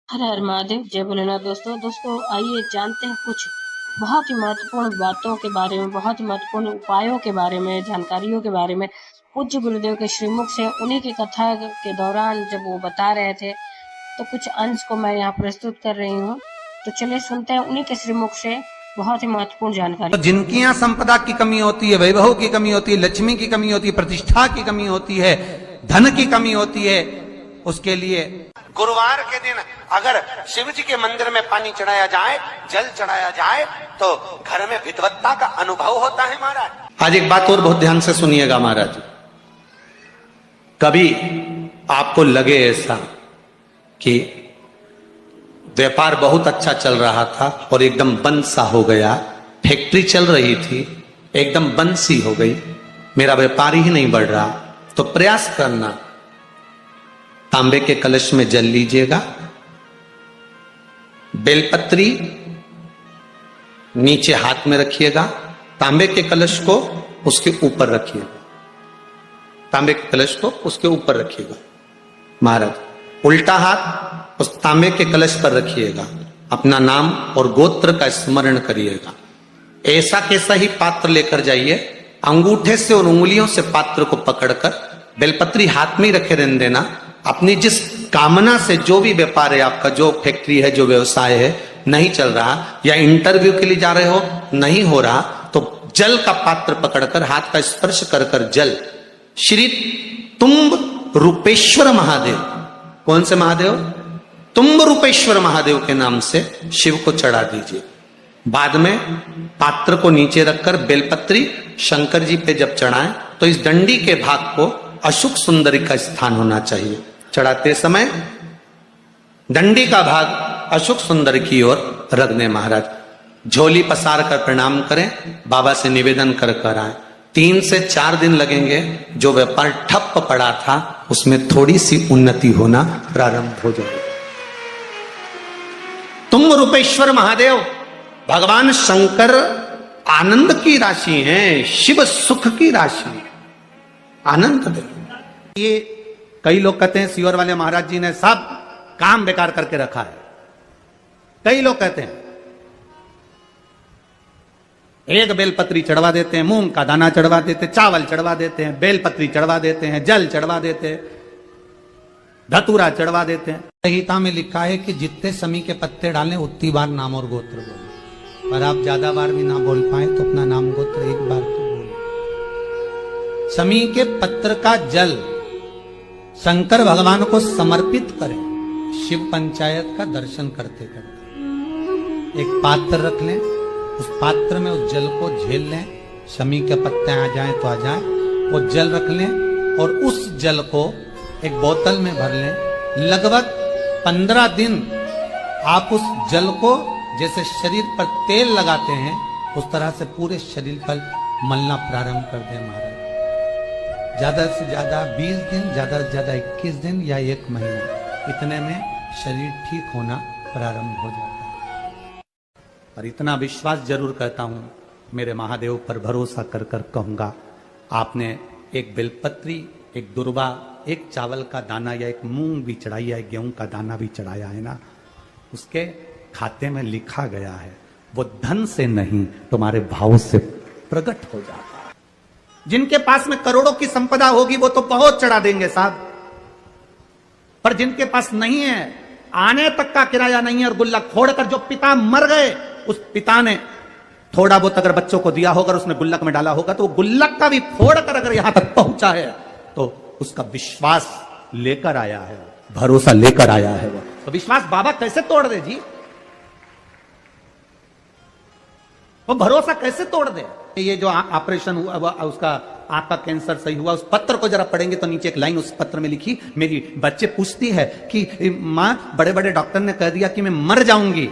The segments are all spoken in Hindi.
हर हर महादेव, जय भोलेनाथ। दोस्तों आइए जानते हैं कुछ बहुत ही महत्वपूर्ण बातों के बारे में, बहुत ही महत्वपूर्ण उपायों के बारे में, जानकारियों के बारे में। पूज्य गुरुदेव के श्रीमुख से उन्हीं की कथा के दौरान जब वो बता रहे थे तो कुछ अंश को मैं यहाँ प्रस्तुत कर रही हूँ। तो चलिए सुनते हैं उन्हीं के श्रीमुख से बहुत ही महत्वपूर्ण जानकारी। तो जिनकी यहाँ संपदा की कमी होती है, वैभव की कमी होती है, लक्ष्मी की कमी होती है, प्रतिष्ठा की कमी होती है, धन की कमी होती है, उसके लिए गुरुवार के दिन अगर शिव जी के मंदिर में पानी चढ़ाया जाए, जल चढ़ाया जाए, तो घर में विद्वत्ता का अनुभव होता है महाराज। आज एक बात और बहुत ध्यान से सुनिएगा महाराज। कभी आपको लगे ऐसा कि व्यापार बहुत अच्छा चल रहा था और एकदम बंद सा हो गया, फैक्ट्री चल रही थी एकदम बंद सी हो गई, मेरा व्यापार ही नहीं बढ़ रहा, तो प्रयास करना, तांबे के कलश में जल लीजिएगा, बेलपत्री नीचे हाथ में रखिएगा, तांबे के कलश को उसके ऊपर रखिएगा, तांबे के कलश को उसके ऊपर रखिएगा महाराज। उल्टा हाथ उस तांबे के कलश पर रखिएगा, अपना नाम और गोत्र का स्मरण करिएगा। ऐसा कैसा ही पात्र लेकर जाइए, अंगूठे से और उंगलियों से पात्र को पकड़कर बेलपत्री हाथ में ही रखे रहने देना। अपनी जिस कामना से जो भी व्यापार है आपका, जो फैक्ट्री है, जो व्यवसाय है, नहीं चल रहा, या इंटरव्यू के लिए जा रहे हो नहीं हो रहा, तो जल का पात्र पकड़कर हाथ का स्पर्श कर कर जल श्री तुम्ब रूपेश्वर महादेव, कौन से महादेव? तुम्ब रूपेश्वर महादेव के नाम से शिव को चढ़ा दीजिए। बाद में पात्र को नीचे रखकर बेलपत्री शंकर जी पे जब चढ़ाएं तो इस डंडी के भाग को अशुक सुंदरी का स्थान होना चाहिए। चढ़ाते समय डंडी का भाग अशुक सुंदर की ओर रख दें महाराज। झोली पसार कर प्रणाम करें, बाबा से निवेदन कर कर आए। 3 से 4 दिन लगेंगे, जो व्यापार ठप पड़ा था उसमें थोड़ी सी उन्नति होना प्रारंभ हो जाएगी। तुम रूपेश्वर महादेव भगवान शंकर आनंद की राशि हैं, शिव सुख की राशि, आनंद देव। ये कई लोग कहते हैं सीवर वाले महाराज जी ने सब काम बेकार करके रखा है। कई लोग कहते हैं एक बेलपत्री चढ़वा देते हैं, मूंग का दाना चढ़वा देते हैं, चावल चढ़वा देते हैं, बेलपत्री चढ़वा देते हैं, जल चढ़वा देते हैं, धतूरा चढ़वा देते हैं। संहिता में लिखा है कि जितने समी के पत्ते डालें उतनी बार नाम और गोत्र बोले, पर आप ज्यादा बार भी ना बोल पाए तो अपना नाम गोत्र एक बार तो बोले। समी के पत्र का जल शंकर भगवान को समर्पित करें, शिव पंचायत का दर्शन करते करते। एक पात्र रख लें, उस पात्र में उस जल को झेल लें, शमी के पत्ते आ जाएं तो आ जाएं, वो जल रख लें और उस जल को एक बोतल में भर लें। लगभग 15 दिन आप उस जल को जैसे शरीर पर तेल लगाते हैं उस तरह से पूरे शरीर पर मलना प्रारंभ कर दें महाराज। ज्यादा से ज्यादा 20 दिन, ज्यादा से ज्यादा 21 दिन या 1 महीना, इतने में शरीर ठीक होना प्रारंभ हो जाता है। और इतना विश्वास जरूर कहता हूं, मेरे महादेव पर भरोसा कर कर कहूंगा, आपने एक बेलपत्री, एक दुर्वा, एक चावल का दाना या एक मूंग भी चढ़ाई है, गेहूं का दाना भी चढ़ाया है ना, उसके खाते में लिखा गया है, वो धन से नहीं तुम्हारे भाव से प्रकट हो जाता है। जिनके पास में करोड़ों की संपदा होगी वो तो बहुत चढ़ा देंगे साहब, पर जिनके पास नहीं है, आने तक का किराया नहीं है, और गुल्लक फोड़कर जो पिता मर गए, उस पिता ने थोड़ा बहुत अगर बच्चों को दिया होगा, उसने गुल्लक में डाला होगा, तो वो गुल्लक का भी फोड़कर अगर यहां तक पहुंचा है तो उसका विश्वास लेकर आया है, भरोसा लेकर आया है। वो तो विश्वास बाबा कैसे तोड़ दे जी? वो भरोसा कैसे तोड़ दे? ये जो ऑपरेशन हुआ उसका, आंख का कैंसर सही हुआ, उस पत्र को जरा पढ़ेंगे तो नीचे एक लाइन उस पत्र में लिखी, मेरी बच्चे पूछती है कि मां, बड़े बड़े डॉक्टर ने कह दिया कि मैं मर जाऊंगी,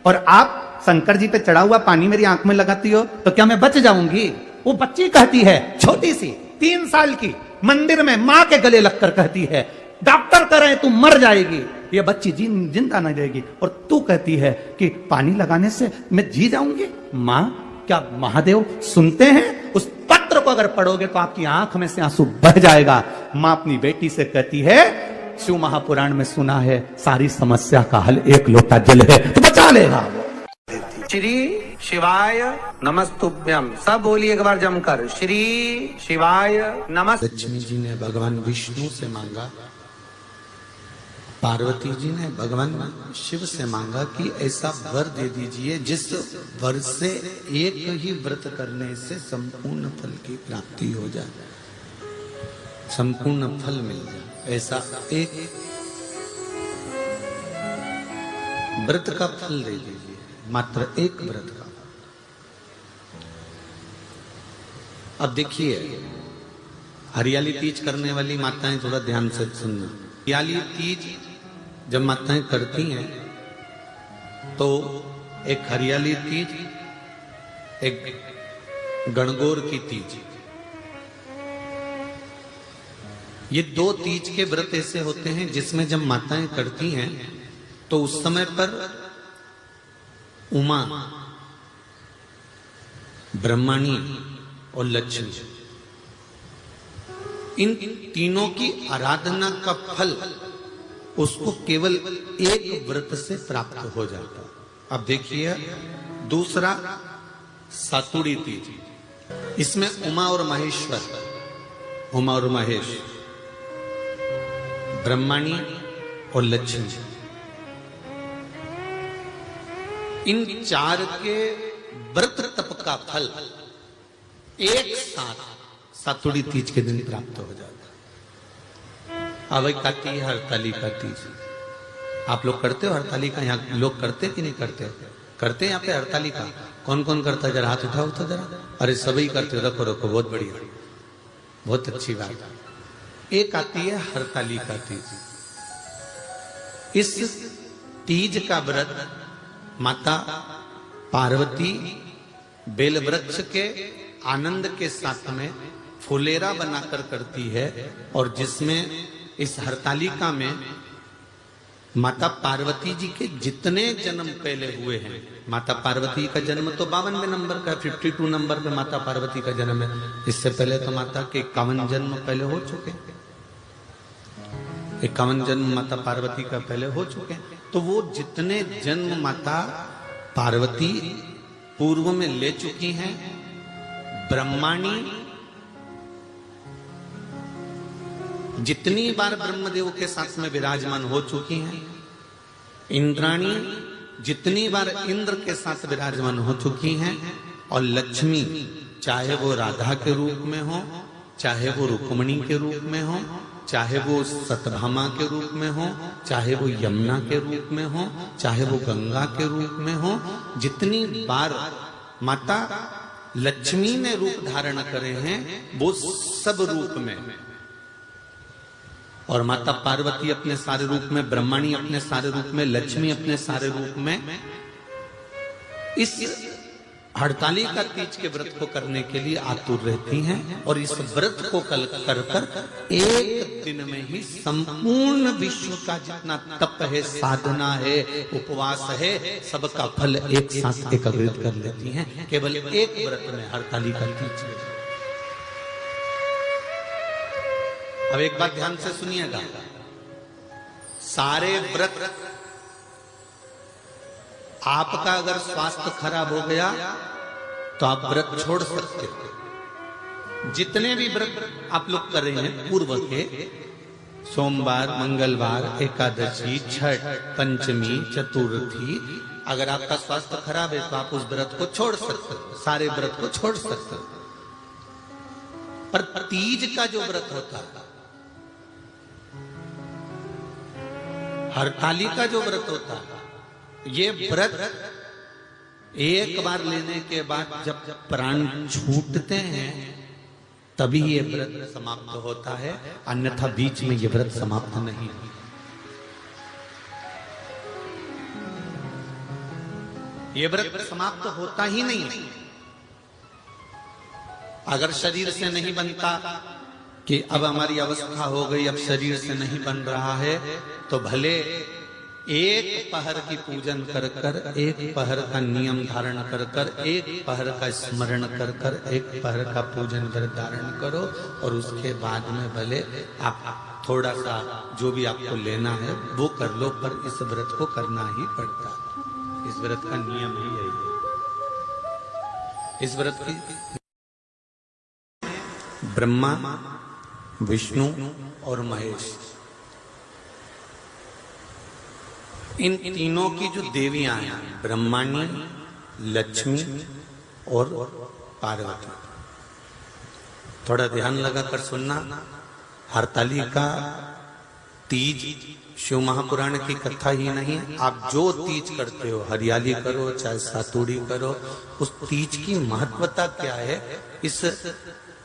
और आप शंकर जी पे चढ़ा हुआ पानी मेरी आंख में लगाती हो तो क्या मैं बच जाऊंगी? वो बच्ची कहती है, छोटी सी 3 साल की, मंदिर में मां के गले लगकर कहती है, डॉक्टर कह रहे हैं तू मर जाएगी, ये बच्ची जिंदा नहीं रहेगी, और तू कहती है कि पानी लगाने से मैं जी जाऊंगी। मां, क्या महादेव सुनते हैं? उस पत्र को अगर पढ़ोगे तो आपकी आंख में से आंसू बह जाएगा। मां अपनी बेटी से कहती है, शिव महापुराण में सुना है, सारी समस्या का हल एक लोटा जल है, तो बचा लेगा वो। श्री शिवाय नमस्तुभ्यम, सब बोलिए एक बार जमकर, श्री शिवाय नमः। लक्ष्मी जी ने भगवान विष्णु से मांगा, पार्वती जी ने भगवान शिव से मांगा कि ऐसा वर दे दीजिए जिस वर से एक ही व्रत करने से संपूर्ण फल की प्राप्ति हो जाए, संपूर्ण फल मिल जाए। ऐसा एक व्रत का फल दे दीजिए, मात्र एक व्रत का। अब देखिए, हरियाली तीज करने वाली माताएं थोड़ा ध्यान से सुनना। हरियाली तीज जब माताएं करती हैं तो एक हरियाली तीज, एक गणगौर की तीज, ये दो तीज के व्रत ऐसे होते हैं जिसमें जब माताएं करती हैं तो उस समय पर उमा, ब्रह्मणी और लक्ष्मी, इन तीनों की आराधना का फल उसको केवल एक व्रत से प्राप्त हो जाता। अब देखिए दूसरा सातुड़ी तीज, इसमें उमा और महेश्वर, उमा और महेश, ब्रह्मणी और लक्ष्मी, इन चार के व्रत तप का फल एक साथ सातुड़ी तीज के दिन प्राप्त हो जाता। अब आती है हरतालिका तीज। आप लोग करते हो हरतालिका? यहाँ लोग करते कि नहीं करते? करते हैं यहाँ पे हरतालिका? कौन कौन करता है? जरा हाथ उठाओ तो जरा। अरे सभी करते हो, रखो रखो, बहुत बढ़िया, बहुत अच्छी बात। एक आती है हरतालिका तीज। इस तीज का व्रत माता पार्वती बेल वृक्ष के आनंद के साथ में फुलेरा बनाकर करती है, और जिसमें इस हरतालिका में माता पार्वती जी के जितने जन्म पहले हुए हैं, माता पार्वती का जन्म तो 52वें नंबर का, 52 नंबर पे माता पार्वती का जन्म है। इससे पहले तो माता के 51 जन्म पहले हो चुके, 51 जन्म माता पार्वती का पहले हो चुके हैं। तो वो जितने जन्म माता पार्वती पूर्व में ले चुकी हैं, ब्रह्माणी जितनी बार ब्रह्मदेव के साथ में विराजमान हो चुकी हैं, इंद्राणी जितनी बार इंद्र के साथ विराजमान हो चुकी हैं, और लक्ष्मी चाहे वो राधा के रूप में हो, चाहे वो रुक्मणी के रूप में हो, चाहे वो सतभामा के रूप में हो, चाहे वो यमुना के रूप में हो, चाहे वो गंगा के रूप में हो, जितनी बार माता लक्ष्मी ने रूप धारण करे हैं वो सब रूप में, और माता पार्वती अपने सारे रूप में, ब्रह्मणी अपने सारे रूप में, लक्ष्मी अपने सारे रूप में, इस हरतालिका तीज के व्रत को करने के लिए आतुर रहती हैं। और इस व्रत को कर एक दिन में ही संपूर्ण विश्व का जितना तप है, साधना है, उपवास है, सबका फल एक साथ एकत्रित कर लेती हैं केवल एक व्रत में, हरतालिका तीज। अब एक बात ध्यान से सुनिएगा, सारे व्रत, आपका अगर स्वास्थ्य खराब हो गया तो आप व्रत छोड़ सकते हो। जितने भी व्रत आप लोग कर रहे हैं पूर्व के, सोमवार, मंगलवार, एकादशी, छठ, पंचमी, चतुर्थी, अगर आपका स्वास्थ्य खराब है तो आप उस व्रत को छोड़ सकते हो, सारे व्रत को छोड़ सकते हो। पर तीज का जो व्रत होता है, हरतालिका का जो व्रत होता है, ये व्रत एक बार लेने के बाद जब प्राण छूटते हैं तभी ये व्रत समाप्त होता है, अन्यथा बीच में ये व्रत समाप्त नहीं। ये व्रत समाप्त होता ही नहीं। अगर शरीर से नहीं बनता कि अब हमारी अवस्था हो गई, अब शरीर से नहीं बन रहा है, तो भले एक पहर की पूजन कर कर, एक पहर का नियम धारण कर कर, एक पहर का स्मरण कर कर, एक पहर का पूजन कर धारण करो, और उसके बाद में भले आप थोड़ा सा जो भी आपको लेना है वो कर लो, पर इस व्रत को करना ही पड़ता है। इस व्रत का नियम ही यही है। इस व्रत की ब्रह्मा, विष्णु और महेश, इन तीनों की जो देवियां हैं, ब्रह्माणी, लक्ष्मी और पार्वती, थोड़ा ध्यान लगाकर सुनना। हरतालिका तीज शिव महापुराण की कथा ही नहीं, आप जो तीज करते हो, हरियाली करो चाहे सातुड़ी करो, उस तीज की महत्वता क्या है, इस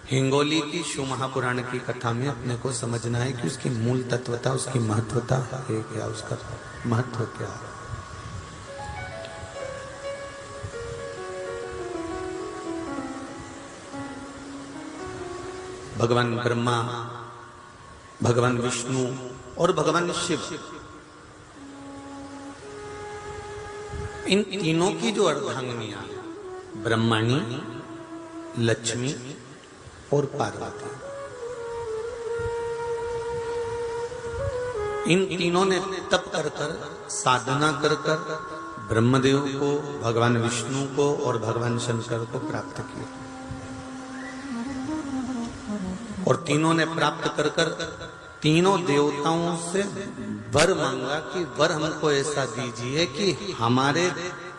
हिंगोली की शिव महापुराण की कथा में अपने को समझना है कि उसकी मूल तत्वता, उसकी महत्वता है क्या, उसका महत्व क्या है। भगवान ब्रह्मा, भगवान विष्णु और भगवान शिव, इन तीनों की जो अर्धांगिनियां, ब्रह्माणी, लक्ष्मी और पार्वती, इन तीनों ने तप कर कर, साधना कर कर ब्रह्मदेव को, भगवान विष्णु को और भगवान शंकर को प्राप्त किया। और तीनों ने प्राप्त कर कर तीनों देवताओं से वर मांगा कि वर हमको ऐसा दीजिए कि हमारे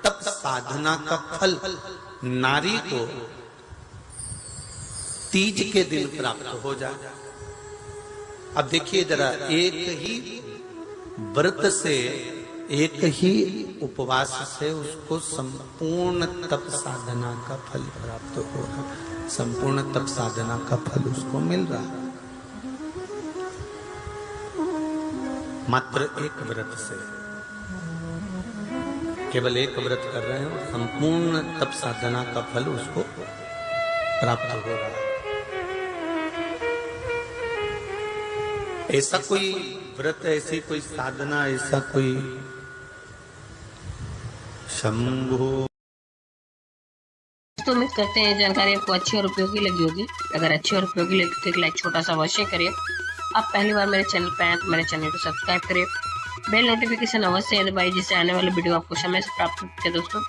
तप साधना का फल नारी को तीज के दिन प्राप्त हो जाए। अब देखिए जरा, एक ही व्रत से, एक ही उपवास से उसको संपूर्ण तप साधना का फल प्राप्त हो रहा है, संपूर्ण तप साधना का फल उसको मिल रहा है। मात्र एक व्रत से, केवल एक व्रत कर रहे हैं और संपूर्ण तप साधना का फल उसको प्राप्त हो रहा है। ऐसा कोई व्रत, ऐसी कोई साधना, ऐसा कोई शंभु। तो उम्मीद करते हैं जानकारी आपको अच्छी और उपयोगी लगी होगी। अगर अच्छी और उपयोगी लगी तो एक लाइक छोटा सा अवश्य करिए। आप पहली बार मेरे चैनल पे आए तो मेरे चैनल को सब्सक्राइब करिए, बेल नोटिफिकेशन अवश्य दबाइए, जिससे आने वाले वीडियो आपको समय से प्राप्त होते हैं। दोस्तों,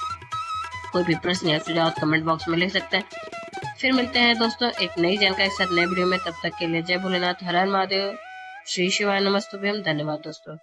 कोई भी प्रश्न या सुझाव कमेंट बॉक्स में लिख सकते हैं। फिर मिलते हैं दोस्तों एक नई जानकारी के साथ नए वीडियो में। तब तक के लिए जय भोलेनाथ, हर हर महादेव, श्री शिवाय नमस्तुभ्यम। धन्यवाद दोस्तों।